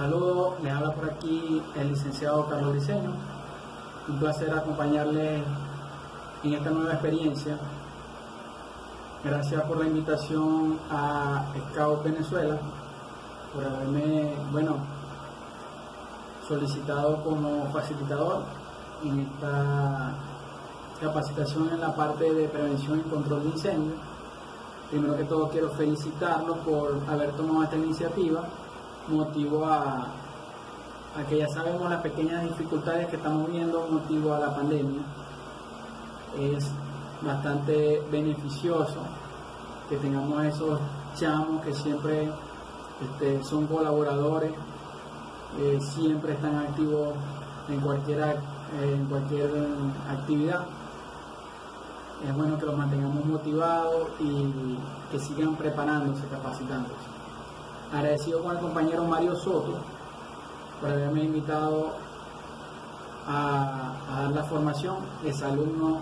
Saludos, les habla por aquí el licenciado Carlos Briceño. Un placer acompañarles en esta nueva experiencia. Gracias por la invitación a Scout Venezuela, por haberme, solicitado como facilitador en esta capacitación en la parte de prevención y control de incendios. Primero que todo quiero felicitarlos por haber tomado esta iniciativa, motivo a que ya sabemos las pequeñas dificultades que estamos viendo motivo a la pandemia. Es bastante beneficioso que tengamos esos chamos que siempre son colaboradores, siempre están activos en cualquier actividad. Es bueno que los mantengamos motivados y que sigan preparándose, capacitándose. Agradecido con el compañero Mario Soto por haberme invitado a dar la formación. Es alumno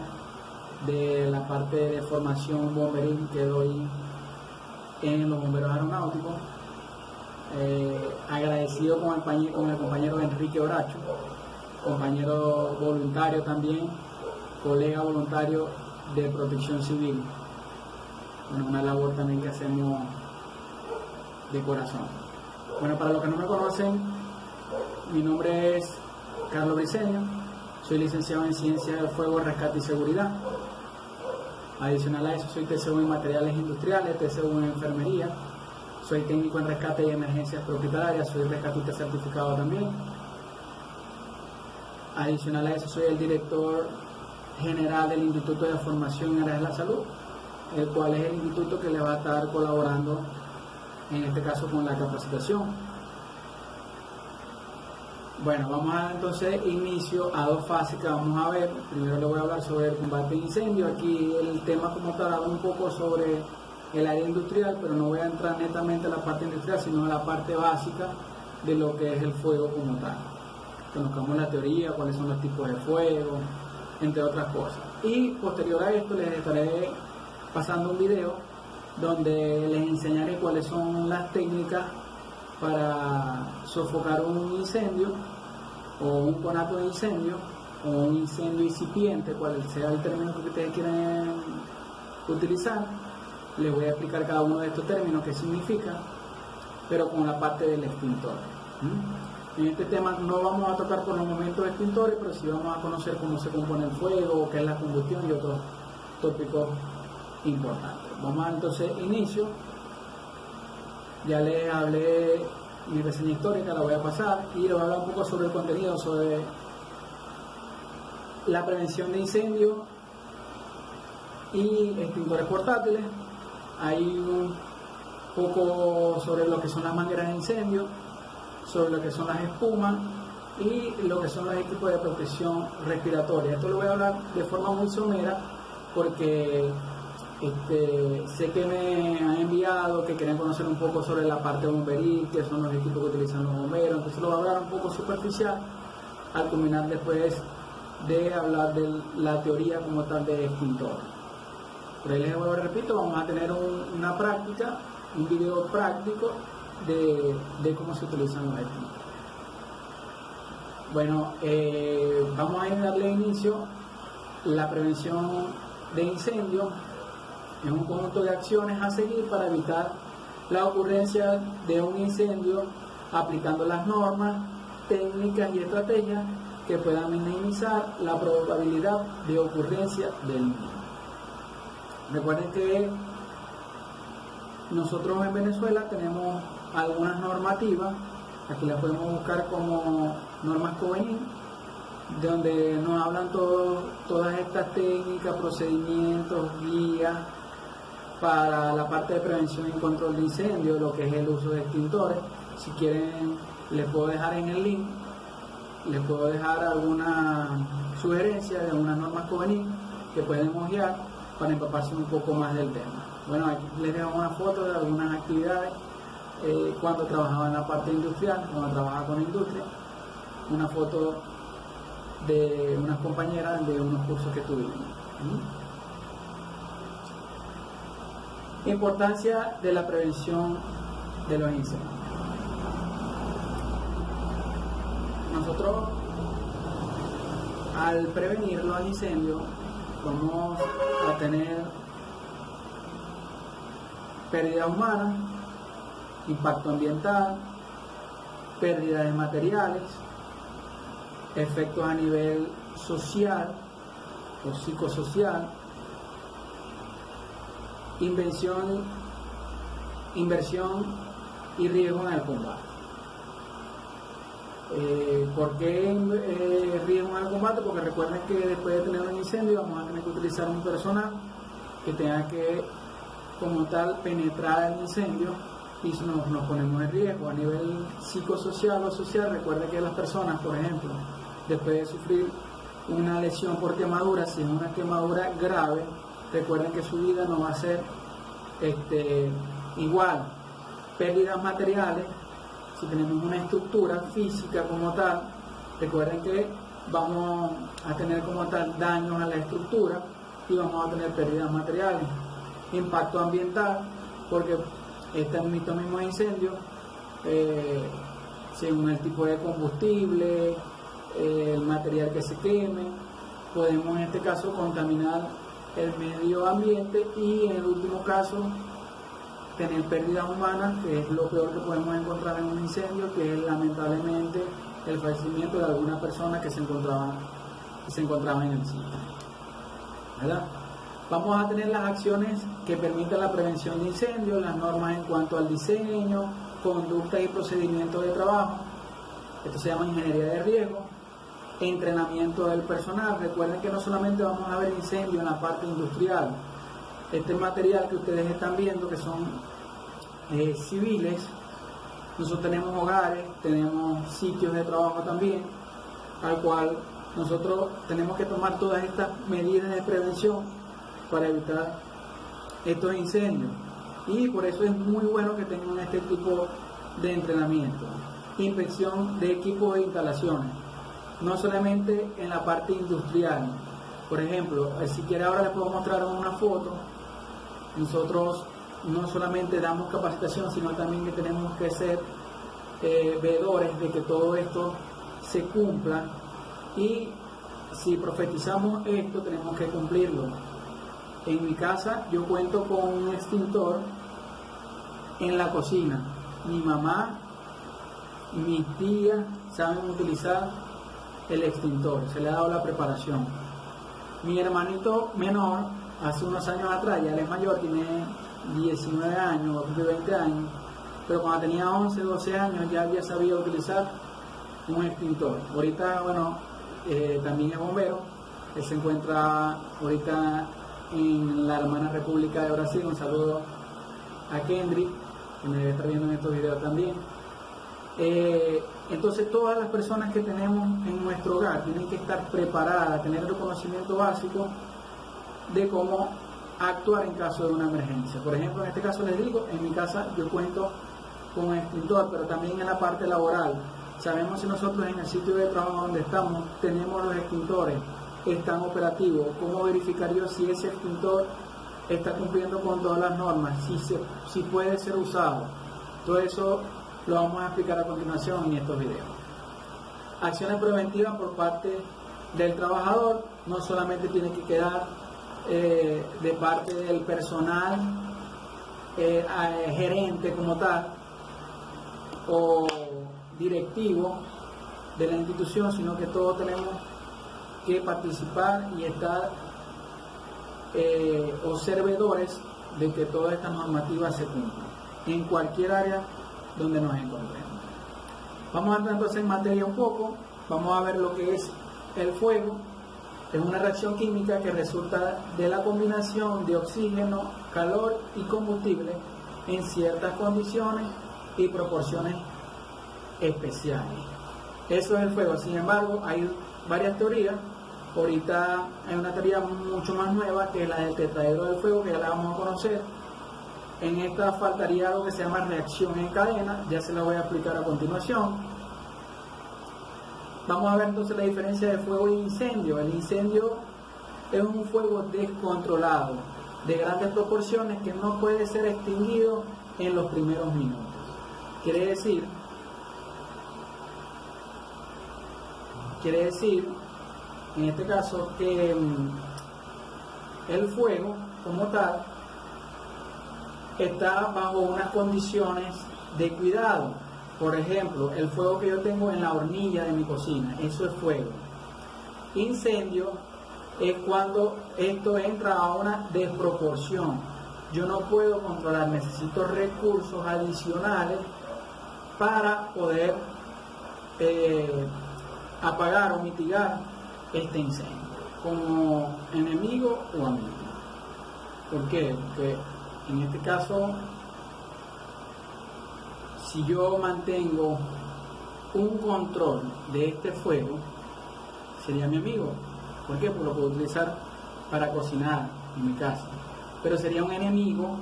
de la parte de formación bomberil que doy en los bomberos aeronáuticos. Agradecido con el compañero Enrique Oracho, compañero voluntario también, colega voluntario de protección civil. Una labor también que hacemos de corazón. Para los que no me conocen, mi nombre es Carlos Briceño, soy licenciado en Ciencias del Fuego, Rescate y Seguridad. Adicional a eso, soy TCU en Materiales Industriales, TCU en Enfermería, soy técnico en rescate y emergencias hospitalarias, soy rescatista certificado también. Adicional a eso, soy el director general del Instituto de Formación en Áreas de la Salud, el cual es el instituto que le va a estar colaborando en este caso con la capacitación. Vamos a dar entonces inicio a dos fases que vamos a ver. Primero le voy a hablar sobre el combate de incendios. Aquí el tema como tal habla un poco sobre el área industrial, pero no voy a entrar netamente en la parte industrial, sino en la parte básica de lo que es el fuego como tal. Conozcamos la teoría, cuáles son los tipos de fuego, entre otras cosas. Y posterior a esto les estaré pasando un video donde les enseñaré cuáles son las técnicas para sofocar un incendio o un conato de incendio o un incendio incipiente, cual sea el término que ustedes quieran utilizar. Les voy a explicar cada uno de estos términos, qué significa, pero con la parte del extintor. En este tema no vamos a tocar por los momentos extintores, pero sí vamos a conocer cómo se compone el fuego, qué es la combustión y otros tópicos importante. Vamos a entonces inicio. Ya les hablé mi reseña histórica, la voy a pasar y les voy a hablar un poco sobre el contenido, sobre la prevención de incendios y extintores portátiles. Hay un poco sobre lo que son las mangueras de incendio, sobre lo que son las espumas y lo que son los equipos de protección respiratoria. Esto lo voy a hablar de forma muy somera porque sé que me han enviado que quieren conocer un poco sobre la parte bomberil, que son los equipos que utilizan los bomberos, entonces lo voy a hablar un poco superficial al culminar después de hablar de la teoría como tal de extintor. Por ahí les repito, vamos a tener una práctica, un video práctico de cómo se utilizan los extintores. Vamos a darle inicio. La prevención de incendios es un conjunto de acciones a seguir para evitar la ocurrencia de un incendio aplicando las normas, técnicas y estrategias que puedan minimizar la probabilidad de ocurrencia del mismo. Recuerden que nosotros en Venezuela tenemos algunas normativas, aquí las podemos buscar como normas COVENIN, donde nos hablan todas estas técnicas, procedimientos, guías para la parte de prevención y control de incendios, lo que es el uso de extintores. Si quieren, les puedo dejar en el link, les puedo dejar alguna sugerencia de unas normas COVENIN que pueden hojear para empaparse un poco más del tema. Aquí les dejo una foto de algunas actividades cuando trabajaba en la parte industrial, cuando trabajaba con industria, una foto de unas compañeras de unos cursos que tuvimos. Importancia de la prevención de los incendios. nosotros, al prevenir los incendios, vamos a tener pérdida humana, impacto ambiental, pérdida de materiales, efectos a nivel social o psicosocial, inversión y riesgo en el combate. ¿Por qué riesgo en el combate? Porque recuerden que después de tener un incendio vamos a tener que utilizar un personal que tenga que, como tal, penetrar el incendio, y nos ponemos en riesgo a nivel psicosocial o social. Recuerden que las personas, por ejemplo, después de sufrir una lesión por quemadura, si es una quemadura grave, recuerden que su vida no va a ser igual. Pérdidas materiales, si tenemos una estructura física como tal, recuerden que vamos a tener como tal daños a la estructura y vamos a tener pérdidas materiales. Impacto ambiental, porque estos mismos incendios, según el tipo de combustible, el material que se queme, podemos en este caso contaminar el medio ambiente y en el último caso tener pérdidas humanas, que es lo peor que podemos encontrar en un incendio, que es lamentablemente el fallecimiento de alguna persona que se encontraba en el sitio, ¿verdad? Vamos a tener las acciones que permiten la prevención de incendios, las normas en cuanto al diseño, conducta y procedimientos de trabajo. Esto se llama ingeniería de riesgo. Entrenamiento del personal. Recuerden que no solamente vamos a ver incendios en la parte industrial. Este material que ustedes están viendo, que son civiles, nosotros tenemos hogares, tenemos sitios de trabajo también, al cual nosotros tenemos que tomar todas estas medidas de prevención para evitar estos incendios, y por eso es muy bueno que tengan este tipo de entrenamiento. Inspección de equipos e instalaciones, no solamente en la parte industrial. Por ejemplo, si quiere ahora les puedo mostrar una foto. Nosotros no solamente damos capacitación, sino también que tenemos que ser veedores de que todo esto se cumpla, y si profetizamos esto tenemos que cumplirlo. En mi casa yo cuento con un extintor en la cocina. Mi mamá y mis tías saben utilizar el extintor, se le ha dado la preparación. Mi hermanito menor, hace unos años atrás, ya él es mayor, tiene 19 años, 20 años, pero cuando tenía 11, 12 años ya sabía utilizar un extintor. Ahorita, bueno, también es bombero. Él se encuentra ahorita en la hermana República de Brasil. Un saludo a Kendrick, que me debe estar viendo en estos videos también. Entonces todas las personas que tenemos en nuestro hogar tienen que estar preparadas, tener el conocimiento básico de cómo actuar en caso de una emergencia. Por ejemplo, en este caso les digo, en mi casa yo cuento con un extintor, pero también en la parte laboral. Sabemos si nosotros en el sitio de trabajo donde estamos tenemos los extintores, están operativos. ¿Cómo verificar yo si ese extintor está cumpliendo con todas las normas? Si puede ser usado. Todo eso lo vamos a explicar a continuación en estos videos. Acciones preventivas por parte del trabajador. No solamente tiene que quedar de parte del personal gerente como tal o directivo de la institución, sino que todos tenemos que participar y estar observadores de que todas estas normativas se cumplan en cualquier área donde nos encontremos. Vamos a entrar entonces en materia un poco. Vamos a ver lo que es el fuego. Es una reacción química que resulta de la combinación de oxígeno, calor y combustible en ciertas condiciones y proporciones especiales. Eso es el fuego. Sin embargo, hay varias teorías. Ahorita hay una teoría mucho más nueva, que es la del tetraedro del fuego, que ya la vamos a conocer. En esta faltaría algo que se llama reacción en cadena, ya se la voy a explicar a continuación. Vamos a ver entonces la diferencia de fuego e incendio. El incendio es un fuego descontrolado, de grandes proporciones, que no puede ser extinguido en los primeros minutos. Quiere decir quiere decir, en este caso, que el fuego como tal está bajo unas condiciones de cuidado. Por ejemplo, el fuego que yo tengo en la hornilla de mi cocina, eso es fuego. Incendio es cuando esto entra a una desproporción. Yo no puedo controlar, necesito recursos adicionales para poder apagar o mitigar este incendio, como enemigo o amigo. ¿Por qué? Porque en este caso, si yo mantengo un control de este fuego, sería mi amigo. ¿Por qué? Porque lo puedo utilizar para cocinar en mi casa. Pero sería un enemigo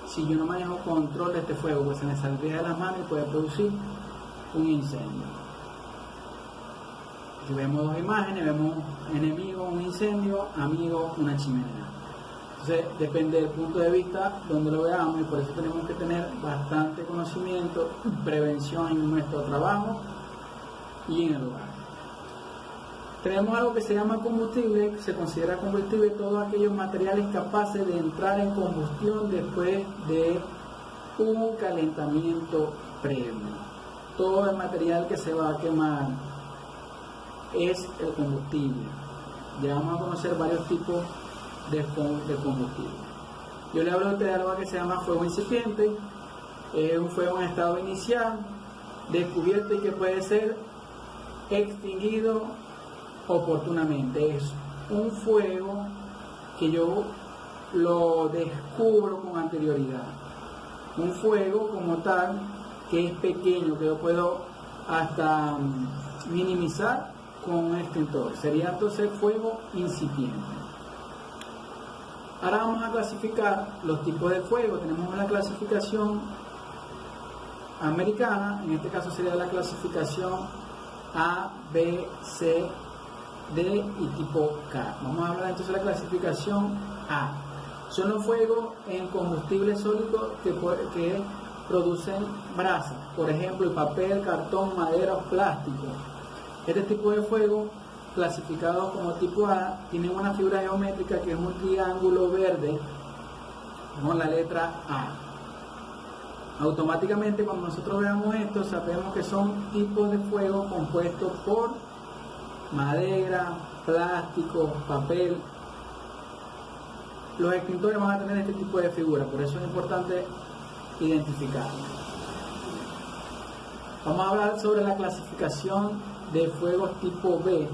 si yo no manejo control de este fuego, pues se me saldría de las manos y puede producir un incendio. Si vemos dos imágenes, vemos enemigo, un incendio, amigo, una chimenea. Entonces depende del punto de vista donde lo veamos, y por eso tenemos que tener bastante conocimiento y prevención en nuestro trabajo y en el hogar. Tenemos algo que se llama combustible, que se considera combustible todos aquellos materiales capaces de entrar en combustión después de un calentamiento previo. Todo el material que se va a quemar es el combustible. Ya vamos a conocer varios tipos de combustible. Yo le hablo de algo que se llama fuego incipiente. Es un fuego en estado inicial, descubierto y que puede ser extinguido oportunamente. Es un fuego que yo lo descubro con anterioridad. Un fuego como tal que es pequeño, que yo puedo hasta minimizar con un extintor. Sería entonces fuego incipiente. Ahora vamos a clasificar los tipos de fuego. Tenemos una clasificación americana, en este caso sería la clasificación A, B, C, D y tipo K. Vamos a hablar entonces de la clasificación A. Son los fuegos en combustible sólido que producen brasas, por ejemplo, el papel, cartón, madera o plástico. Este tipo de fuego, clasificado como tipo A, tiene una figura geométrica que es un triángulo verde con la letra A. Automáticamente, cuando nosotros veamos esto, sabemos que son tipos de fuego compuestos por madera, plástico, papel. Los extintores van a tener este tipo de figura, por eso es importante identificarlo. Vamos a hablar sobre la clasificación de fuegos tipo B.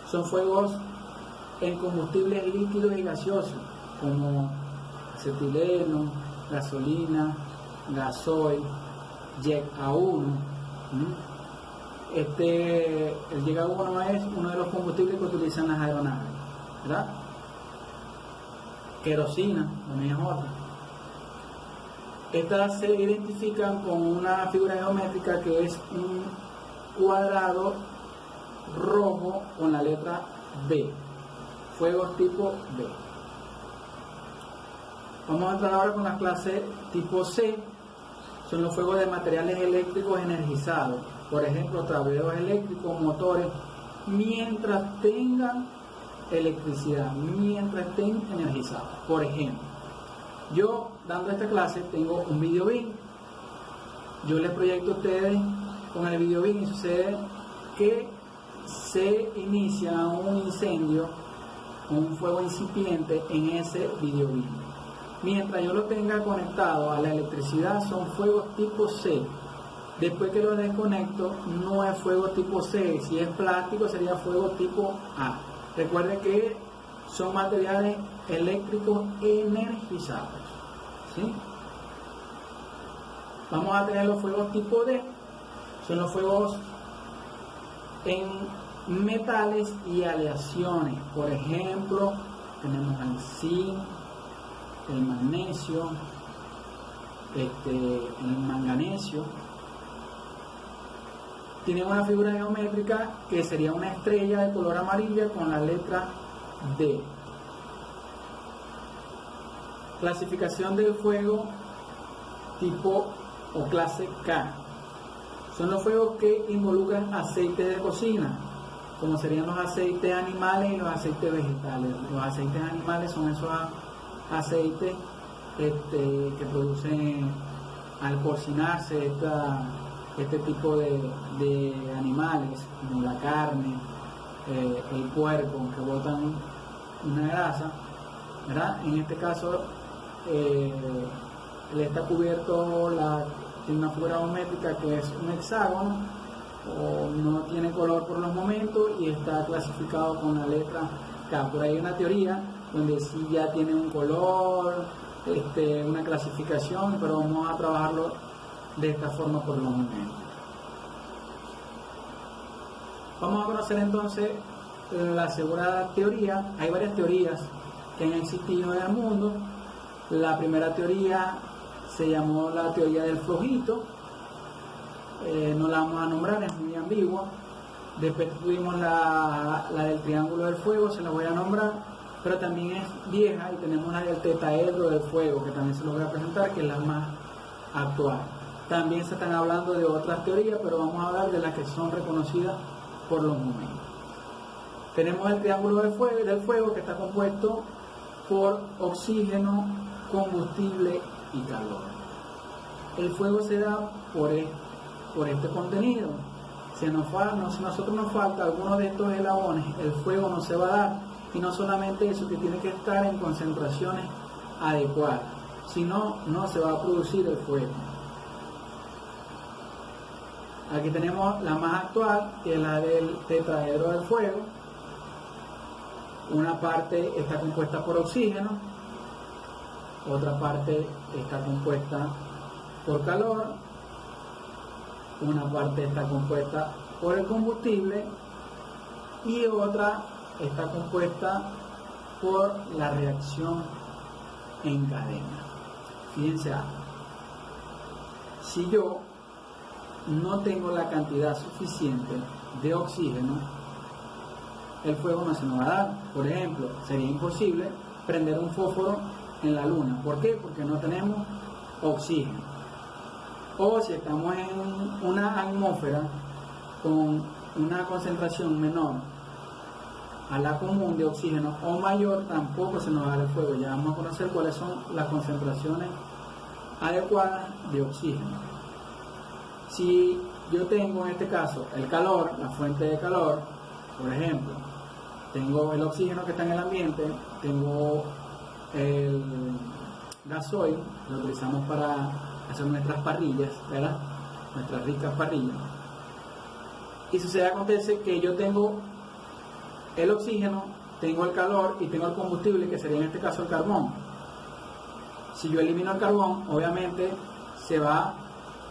Son fuegos en combustibles líquidos y gaseosos, como acetileno, gasolina, gasoil, Jet A1. El Jet A1 es uno de los combustibles que utilizan las aeronaves, ¿verdad? Querosina, también es otra. Estas se identifican con una figura geométrica que es un cuadrado rojo con la letra B. Fuegos tipo B. Vamos a entrar ahora con la clase tipo C. Son los fuegos de materiales eléctricos energizados. Por ejemplo, tablilleros eléctricos, motores, mientras tengan electricidad, mientras estén energizados. Por ejemplo, yo dando esta clase tengo un videobeam. Yo les proyecto a ustedes con el videobeam y sucede que se inicia un incendio, un fuego incipiente en ese videobeam. Mientras yo lo tenga conectado a la electricidad, son fuegos tipo C. Después que lo desconecto, no es fuego tipo C. Si es plástico, sería fuego tipo A. Recuerden que son materiales eléctricos energizados, ¿sí? Vamos a tener los fuegos tipo D. Son los fuegos en metales y aleaciones. Por ejemplo, tenemos el zinc, el magnesio, el manganesio. Tienen una figura geométrica que sería una estrella de color amarilla con la letra D. Clasificación del fuego tipo o clase K. son los fuegos que involucran aceites de cocina, como serían los aceites animales y los aceites vegetales. Los aceites animales son esos aceites que producen al cocinarse este tipo de animales, como la carne, el puerco, que botan una grasa, ¿verdad? En este caso le está cubierto tiene una figura geométrica que es un hexágono, o no tiene color por los momentos y está clasificado con la letra K. Por ahí hay una teoría donde sí ya tiene un color, una clasificación, pero vamos a trabajarlo de esta forma por los momentos. Vamos a conocer entonces la segunda teoría. Hay varias teorías que han existido en el mundo. La primera teoría se llamó la teoría del flojito. No la vamos a nombrar, es muy ambigua. Después tuvimos la del triángulo del fuego, se la voy a nombrar, pero también es vieja, y tenemos la del tetaedro del fuego, que también se lo voy a presentar, que es la más actual. También se están hablando de otras teorías, pero vamos a hablar de las que son reconocidas por los momentos. Tenemos el triángulo del fuego, que está compuesto por oxígeno, combustible y calor. El fuego se da por este contenido. Si a nosotros nos falta alguno de estos eslabones, el fuego no se va a dar. Y no solamente eso, que tiene que estar en concentraciones adecuadas, si no, no se va a producir el fuego. Aquí tenemos la más actual, que es la del tetraedro del fuego. Una parte está compuesta por oxígeno, otra parte está compuesta por calor, una parte está compuesta por el combustible y otra está compuesta por la reacción en cadena. Fíjense algo. Si yo no tengo la cantidad suficiente de oxígeno, el fuego no se nos va a dar. Por ejemplo, sería imposible prender un fósforo en la luna. ¿Por qué? Porque no tenemos oxígeno. O si estamos en una atmósfera con una concentración menor a la común de oxígeno o mayor, tampoco se nos va a dar el fuego. Ya vamos a conocer cuáles son las concentraciones adecuadas de oxígeno. Si yo tengo en este caso el calor, la fuente de calor, por ejemplo, tengo el oxígeno que está en el ambiente, tengo el gasoil, lo utilizamos para hacer nuestras parrillas, ¿verdad? Nuestras ricas parrillas. Y sucede, acontece que yo tengo el oxígeno, tengo el calor y tengo el combustible, que sería en este caso el carbón. Si yo elimino el carbón, obviamente se va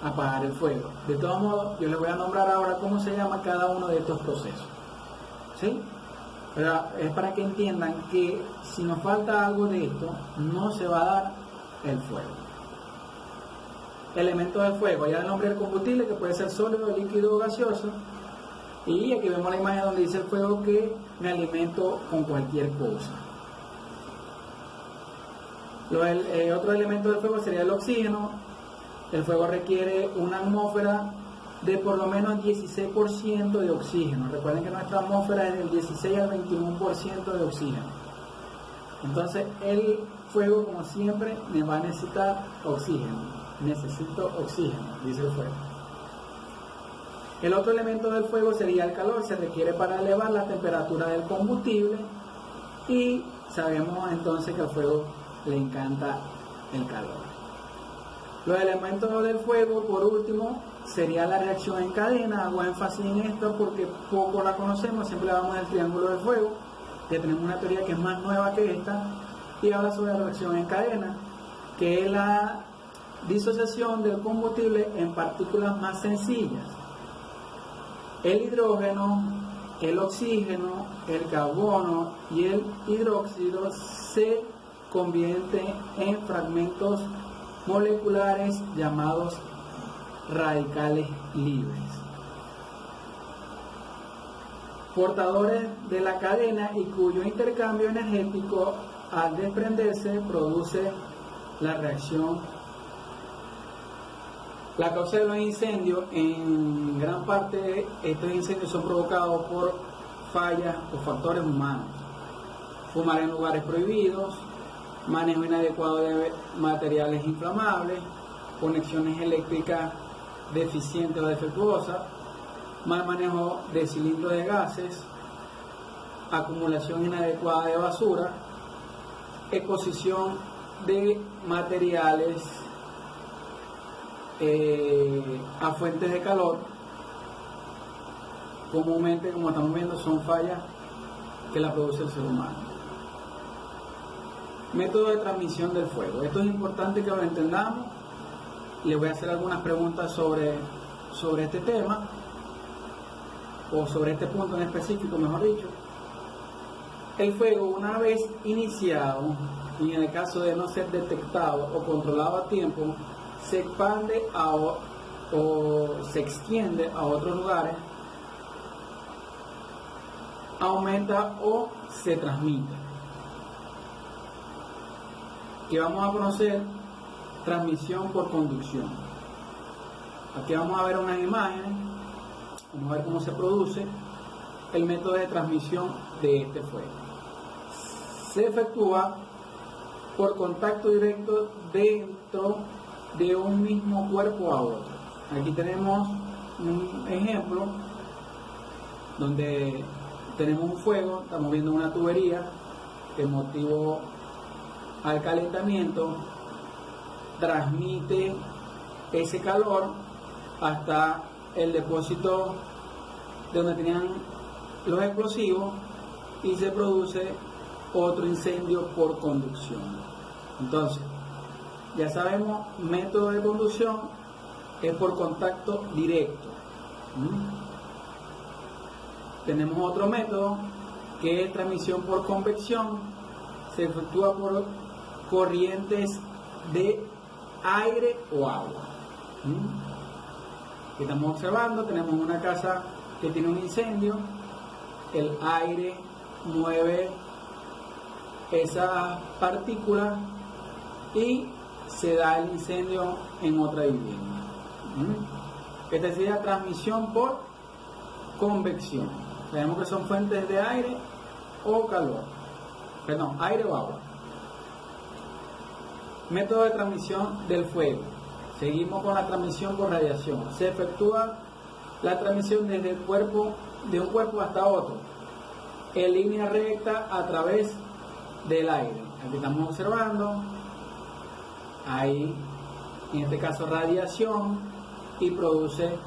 a apagar el fuego. De todos modos, yo les voy a nombrar ahora cómo se llama cada uno de estos procesos, ¿sí? Pero es para que entiendan que si nos falta algo de esto, no se va a dar el fuego. Elementos del fuego, ya el nombre del combustible, que puede ser sólido, líquido o gaseoso. Y aquí vemos la imagen donde dice el fuego que me alimento con cualquier cosa. Otro elemento del fuego sería el oxígeno. El fuego requiere una atmósfera de por lo menos 16% de oxígeno. Recuerden que nuestra atmósfera es del 16 al 21% de oxígeno. Entonces el fuego, como siempre, me va a necesitar oxígeno. Necesito oxígeno, dice el fuego. El otro elemento del fuego sería el calor. Se requiere para elevar la temperatura del combustible, y sabemos entonces que al fuego le encanta el calor. Los elementos del fuego, por último, sería la reacción en cadena. Hago énfasis en esto porque poco la conocemos, siempre hablamos del triángulo del fuego, que tenemos una teoría que es más nueva que esta, y habla sobre la reacción en cadena, que es la disociación del combustible en partículas más sencillas. El hidrógeno, el oxígeno, el carbono y el hidróxido se convierten en fragmentos moleculares llamados radicales libres, portadores de la cadena, y cuyo intercambio energético al desprenderse produce la reacción La causa de los incendios, en gran parte estos incendios son provocados por fallas o factores humanos. Fumar en lugares prohibidos, manejo inadecuado de materiales inflamables, conexiones eléctricas deficientes o defectuosas, mal manejo de cilindros de gases, acumulación inadecuada de basura, exposición de materiales a fuentes de calor. Comúnmente, como estamos viendo, son fallas que la produce el ser humano. Método de transmisión del fuego. Esto es importante que lo entendamos. Les voy a hacer algunas preguntas sobre este tema, o sobre este punto en específico, mejor dicho. El fuego, una vez iniciado, y en el caso de no ser detectado o controlado a tiempo, se expande o se extiende a otros lugares, aumenta o se transmite. Y vamos a conocer transmisión por conducción. Aquí vamos a ver unas imágenes, vamos a ver cómo se produce el método de transmisión de este fuego. Se efectúa por contacto directo dentro de un mismo cuerpo a otro. Aquí tenemos un ejemplo donde tenemos un fuego, estamos viendo una tubería que motivo al calentamiento, transmite ese calor hasta el depósito de donde tenían los explosivos y se produce otro incendio por conducción. Entonces, ya sabemos, método de conducción es por contacto directo. Tenemos otro método que es transmisión por convección. Se efectúa por corrientes de aire o agua. Que estamos observando, tenemos una casa que tiene un incendio, el aire mueve esas partículas y se da el incendio en otra vivienda. Esta sería transmisión por convección. Sabemos que son fuentes de aire o calor, perdón, aire o agua. Método de transmisión del fuego. Seguimos con la transmisión por radiación. Se efectúa la transmisión desde el cuerpo, de un cuerpo hasta otro, en línea recta a través del aire. Aquí estamos observando, hay en este caso radiación y produce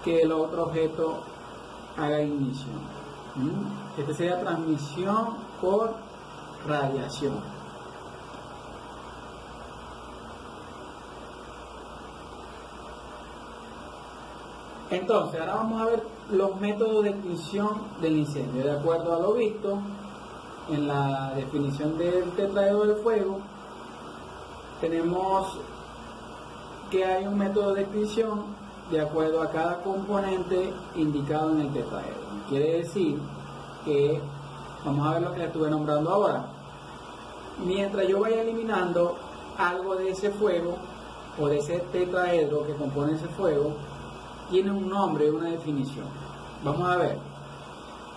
que el otro objeto haga inicio. Esta sería transmisión por radiación. Entonces, ahora vamos a ver los métodos de extinción del incendio. De acuerdo a lo visto en la definición del tetraedro del fuego, tenemos que hay un método de extinción de acuerdo a cada componente indicado en el tetraedro. Quiere decir que, vamos a ver lo que estuve nombrando ahora, mientras yo vaya eliminando algo de ese fuego o de ese tetraedro que compone ese fuego, tiene un nombre y una definición. Vamos a ver.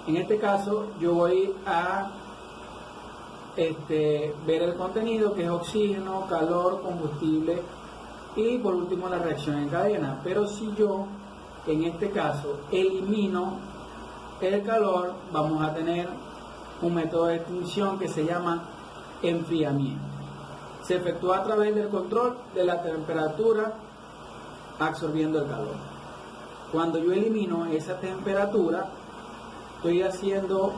En este caso yo voy a ver el contenido, que es oxígeno, calor, combustible y por último la reacción en cadena. Pero si yo en este caso elimino el calor, vamos a tener un método de extinción que se llama enfriamiento. Se efectúa a través del control de la temperatura absorbiendo el calor. Cuando yo elimino esa temperatura, estoy haciendo,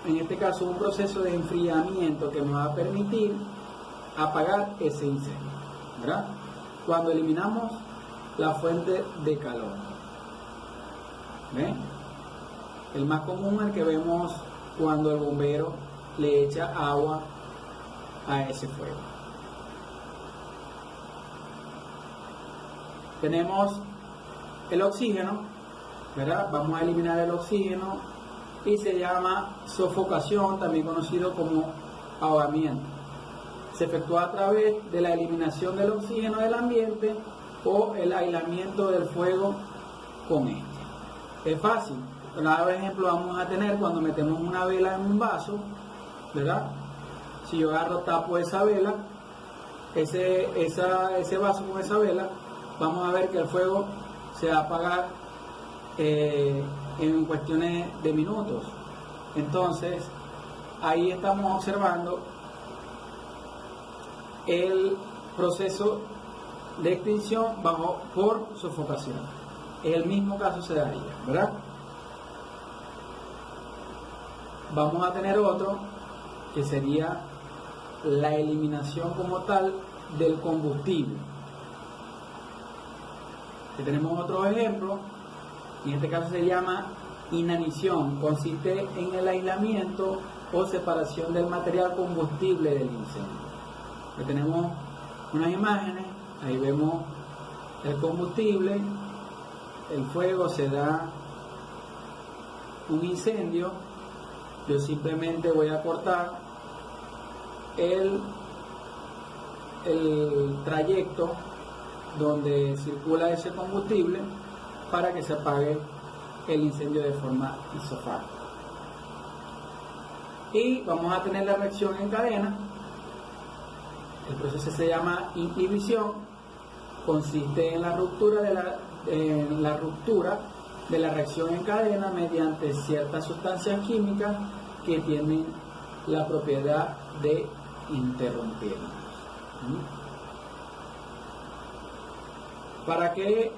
en este caso, un proceso de enfriamiento que me va a permitir apagar ese incendio, ¿verdad? Cuando eliminamos la fuente de calor. ¿Ven? El más común es el que vemos cuando el bombero le echa agua a ese fuego. Tenemos el oxígeno, ¿verdad? Vamos a eliminar el oxígeno y se llama sofocación, también conocido como ahogamiento. Se efectúa a través de la eliminación del oxígeno del ambiente o el aislamiento del fuego con este. Es fácil. Por ejemplo, vamos a tener cuando metemos una vela en un vaso, ¿verdad? Si yo agarro, tapo esa vela, ese vaso con esa vela, vamos a ver que el fuego se va a apagar en cuestiones de minutos. Entonces, ahí estamos observando el proceso de extinción por sofocación. El mismo caso se daría, ¿verdad? Vamos a tener otro que sería la eliminación como tal del combustible. Aquí tenemos otro ejemplo, en este caso se llama inanición, consiste en el aislamiento o separación del material combustible del incendio. Aquí tenemos unas imágenes, ahí vemos el combustible, el fuego, se da un incendio, yo simplemente voy a cortar el trayecto donde circula ese combustible para que se apague el incendio de forma isofágica. Y vamos a tener la reacción en cadena. El proceso se llama inhibición, consiste en la ruptura de la reacción en cadena mediante ciertas sustancias químicas que tienen la propiedad de interrumpir. ¿Para qué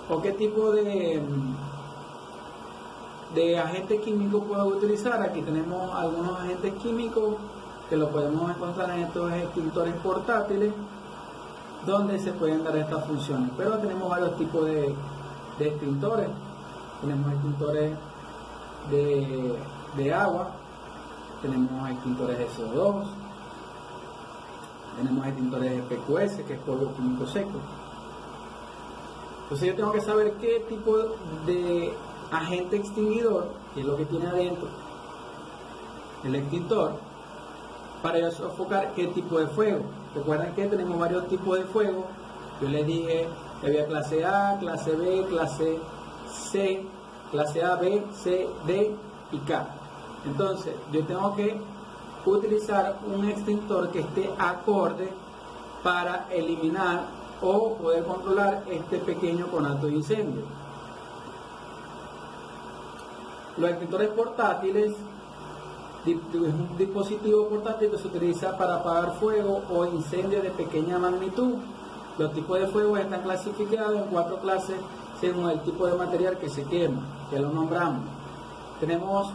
o qué tipo de agente químico puedo utilizar? Aquí tenemos algunos agentes químicos que lo podemos encontrar en estos extintores portátiles, donde se pueden dar estas funciones. Pero tenemos varios tipos de extintores. Tenemos extintores de agua, tenemos extintores de CO2, tenemos extintores de PQS, que es polvo químico seco. Entonces yo tengo que saber qué tipo de agente extinguidor, que es lo que tiene adentro el extintor, para yo sofocar qué tipo de fuego. Recuerden que tenemos varios tipos de fuego. Yo les dije que había clase A, clase B, clase C, clase A, B, C, D y K. Entonces yo tengo que utilizar un extintor que esté acorde para eliminar o poder controlar este pequeño conato de incendio. Los extintores portátiles es un dispositivo portátil que se utiliza para apagar fuego o incendios de pequeña magnitud. Los tipos de fuego están clasificados en 4 clases según el tipo de material que se quema, que lo nombramos. Tenemos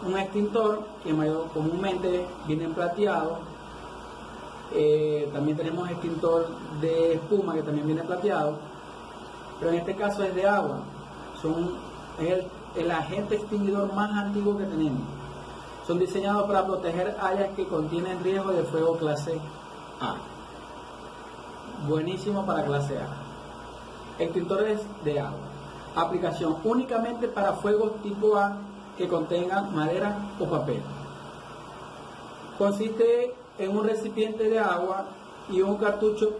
un extintor que comúnmente viene plateado. También tenemos extintor de espuma que también viene plateado, pero en este caso es de agua. Es el agente extinguidor más antiguo que tenemos. Son diseñados para proteger áreas que contienen riesgo de fuego clase A. Buenísimo para clase A. Extintores de agua. Aplicación únicamente para fuegos tipo A que contengan madera o papel. Consiste en un recipiente de agua y un cartucho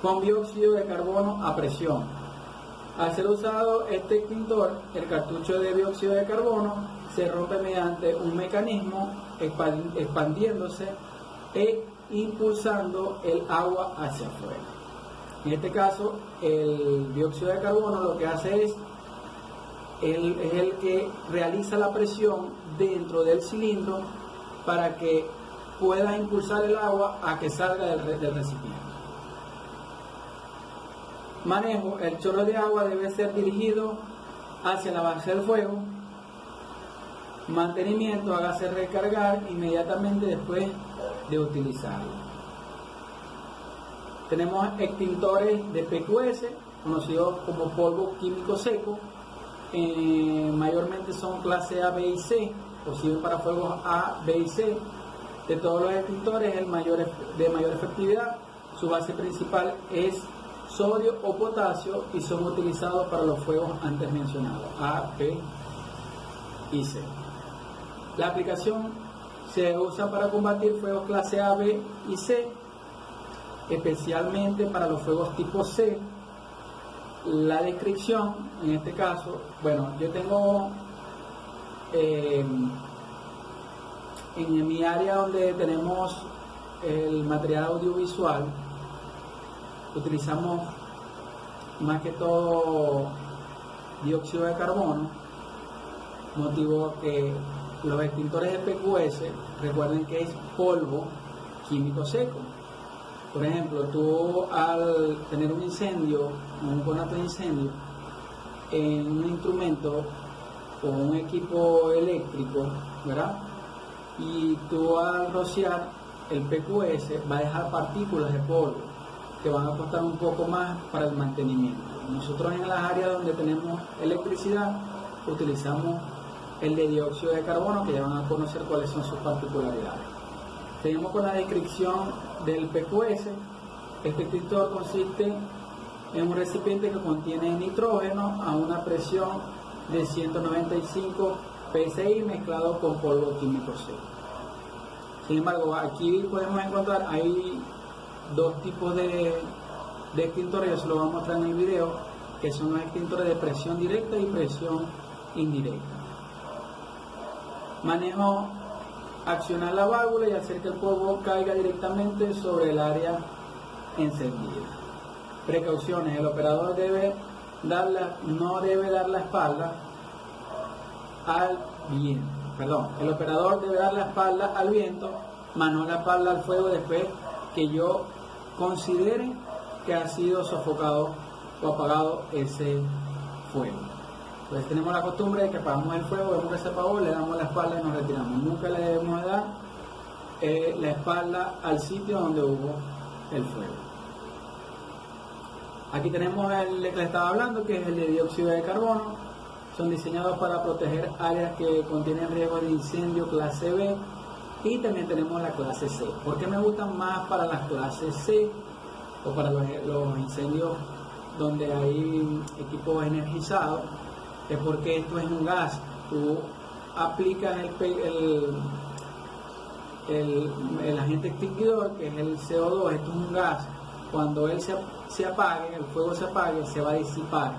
con dióxido de carbono a presión. Al ser usado este extintor, el cartucho de dióxido de carbono se rompe mediante un mecanismo expandiéndose e impulsando el agua hacia afuera. En este caso, el dióxido de carbono lo que hace es el que realiza la presión dentro del cilindro para que pueda impulsar el agua a que salga del recipiente. Manejo: el chorro de agua debe ser dirigido hacia la base del fuego. Mantenimiento: hágase recargar inmediatamente después de utilizarlo. Tenemos extintores de PQS, conocidos como polvo químico seco. Mayormente son clase A, B y C, o sirven para fuegos A, B y C. De todos los extintores, el de mayor efectividad. Su base principal es sodio o potasio y son utilizados para los fuegos antes mencionados, A, B y C. La aplicación se usa para combatir fuegos clase A, B y C especialmente para los fuegos tipo C. La descripción, en este caso, bueno, yo tengo en mi área donde tenemos el material audiovisual, utilizamos más que todo dióxido de carbono, motivo que los extintores de PQS, recuerden que es polvo químico seco. Por ejemplo, tú al tener un incendio, un conato de incendio, en un instrumento o un equipo eléctrico, ¿verdad? Y tú al rociar el PQS va a dejar partículas de polvo que van a costar un poco más para el mantenimiento. Nosotros en las áreas donde tenemos electricidad utilizamos el de dióxido de carbono, que ya van a conocer cuáles son sus particularidades. Seguimos con la descripción del PQS. Este extintor consiste en un recipiente que contiene nitrógeno a una presión de 195 psi mezclado con polvo químico seco. Sin embargo, aquí podemos encontrar, hay dos tipos de extintores, yo se lo voy a mostrar en el video, que son los extintores de presión directa y presión indirecta. Manejo: accionar la válvula y hacer que el polvo caiga directamente sobre el área encendida. Precauciones: el operador no debe dar la espalda al viento. El operador debe dar la espalda al viento, más no la espalda al fuego después que yo considere que ha sido sofocado o apagado ese fuego. Entonces tenemos la costumbre de que apagamos el fuego, vemos que se apagó, le damos la espalda y nos retiramos. Nunca le debemos dar la espalda al sitio donde hubo el fuego. Aquí tenemos el que le estaba hablando, que es el de dióxido de carbono. Son diseñados para proteger áreas que contienen riesgo de incendio clase B, y también tenemos la clase C. ¿Por qué me gustan más para las clases C o para los incendios donde hay equipos energizados? Es porque esto es un gas. Tú aplicas el agente extinguidor, que es el CO2. Esto es un gas. Cuando él se apague, el fuego se apague, se va a disipar.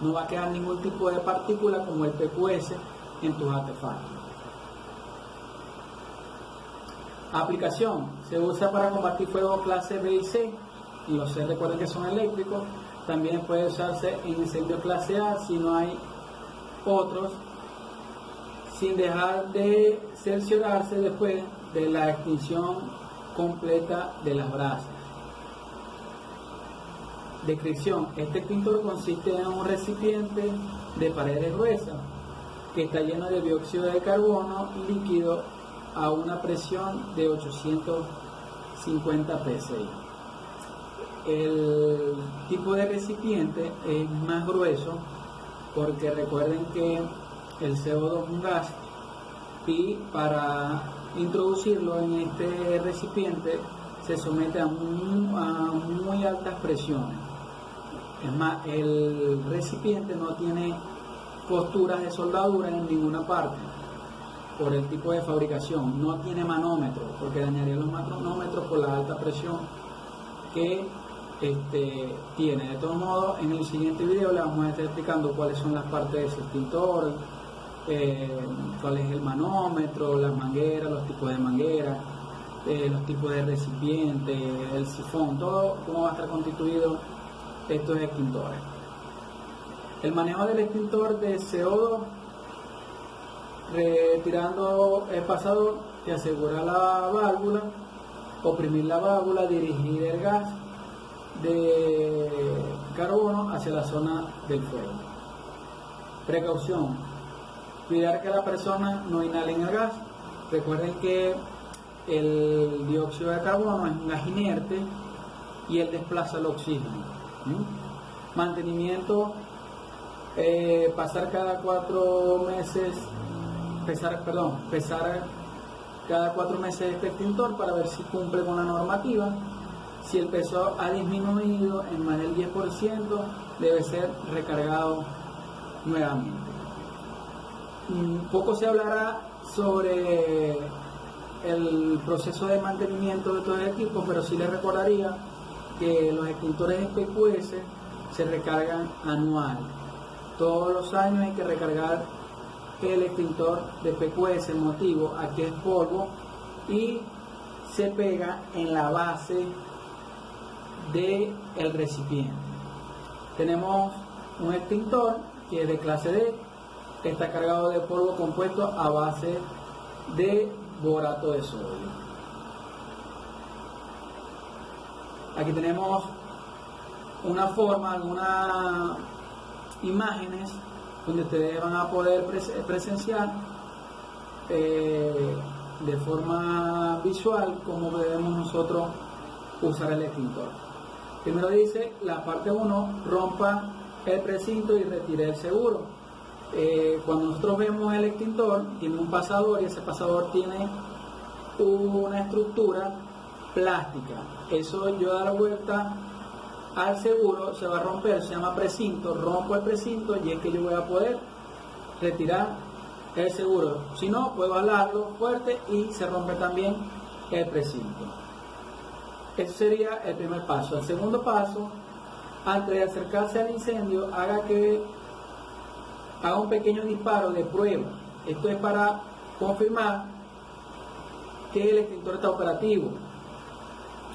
No va a quedar ningún tipo de partícula como el PQS en tus artefactos. Aplicación: se usa para combatir fuego clase B y C. Los C, recuerden que son eléctricos. También puede usarse en incendio clase A si no hay otros, sin dejar de cerciorarse después de la extinción completa de las brasas. Descripción: este extintor consiste en un recipiente de paredes gruesas que está lleno de dióxido de carbono líquido a una presión de 850 psi. El tipo de recipiente es más grueso porque recuerden que el CO2 es un gas, y para introducirlo en este recipiente se somete a muy altas presiones. Es más, el recipiente no tiene costuras de soldadura en ninguna parte por el tipo de fabricación. No tiene manómetro, porque dañaría los manómetros por la alta presión que tiene. De todos modos, en el siguiente video le vamos a estar explicando cuáles son las partes de ese extintor, cuál es el manómetro, las mangueras, los tipos de mangueras, los tipos de recipiente, el sifón, todo cómo va a estar constituido estos extintores. El manejo del extintor de CO2: retirando el pasador que asegura la válvula, oprimir la válvula, dirigir el gas de carbono hacia la zona del fuego. Precaución: cuidar que la persona no inhale el gas. Recuerden que el dióxido de carbono es un gas inerte y él desplaza el oxígeno. Mantenimiento: pesar cada 4 meses este extintor para ver si cumple con la normativa. Si el peso ha disminuido en más del 10%, debe ser recargado nuevamente. Poco se hablará sobre el proceso de mantenimiento de estos equipos, pero sí les recordaría que los extintores PQS se recargan anual. Todos los años hay que recargar el extintor de PQS. El motivo aquí es polvo y se pega en la base del recipiente. Tenemos un extintor que es de clase D, que está cargado de polvo compuesto a base de borato de sodio. Aquí tenemos una forma, algunas imágenes donde ustedes van a poder presenciar de forma visual cómo debemos nosotros usar el extintor. Primero dice la parte 1, rompa el precinto y retire el seguro. Cuando nosotros vemos el extintor, tiene un pasador y ese pasador tiene una estructura plástica. Eso yo da la vuelta al seguro, se va a romper, se llama precinto, rompo el precinto y es que yo voy a poder retirar el seguro. Si no, puedo jalarlo fuerte y se rompe también el precinto. Ese sería el primer paso. El segundo paso, antes de acercarse al incendio, haga un pequeño disparo de prueba. Esto es para confirmar que el extintor está operativo.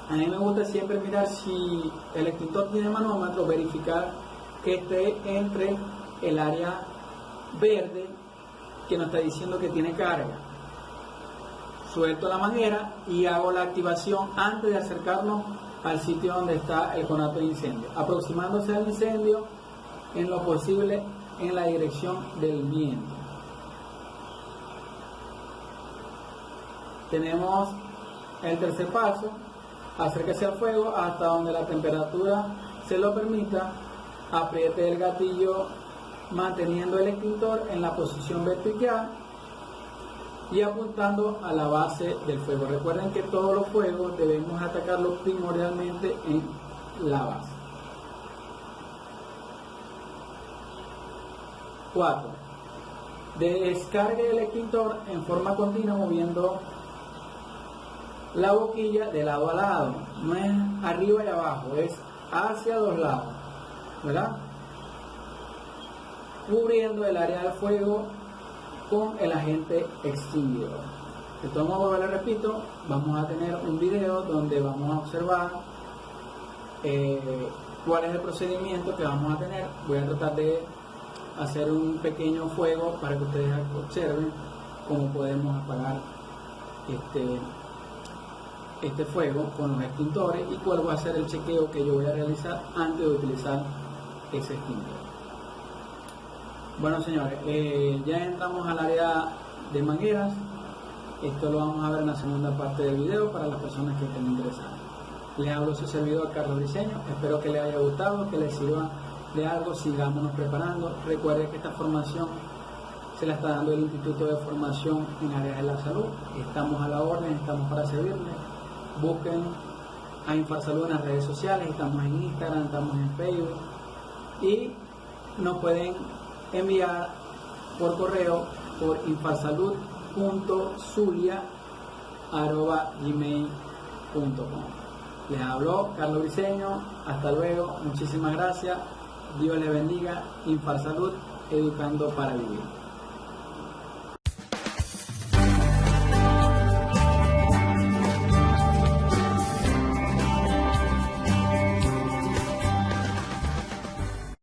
A mí me gusta siempre mirar si el extintor tiene manómetro, verificar que esté entre el área verde que nos está diciendo que tiene carga. Suelto la manguera y hago la activación antes de acercarnos al sitio donde está el conato de incendio, aproximándose al incendio en lo posible en la dirección del viento. Tenemos el tercer paso, acérquese al fuego hasta donde la temperatura se lo permita, apriete el gatillo manteniendo el extintor en la posición vertical y apuntando a la base del fuego. Recuerden que todos los fuegos debemos atacarlos primordialmente en la base. 4. Descargue el extintor en forma continua moviendo la boquilla de lado a lado. No es arriba y abajo, es hacia los lados, ¿verdad? Cubriendo el área del fuego con el agente extinguidor. De todos modos, les repito, vamos a tener un video donde vamos a observar cuál es el procedimiento que vamos a tener. Voy a tratar de hacer un pequeño fuego para que ustedes observen cómo podemos apagar este fuego con los extintores y cuál va a ser el chequeo que yo voy a realizar antes de utilizar ese extintor. Bueno, señores, ya entramos al área de mangueras. Esto lo vamos a ver en la segunda parte del video para las personas que estén interesadas. Les hablo su servidor Carlos Briceño. Espero que les haya gustado, que les sirva de algo. Sigámonos preparando. Recuerden que esta formación se la está dando el Instituto de Formación en Áreas de la Salud. Estamos a la orden, estamos para servirles. Busquen a Infarsalud en las redes sociales. Estamos en Instagram, estamos en Facebook y nos pueden enviar por correo por infarsalud.zulia@gmail.com. Les habló Carlos Briceño. Hasta luego, muchísimas gracias. Dios les bendiga. Infarsalud, educando para vivir.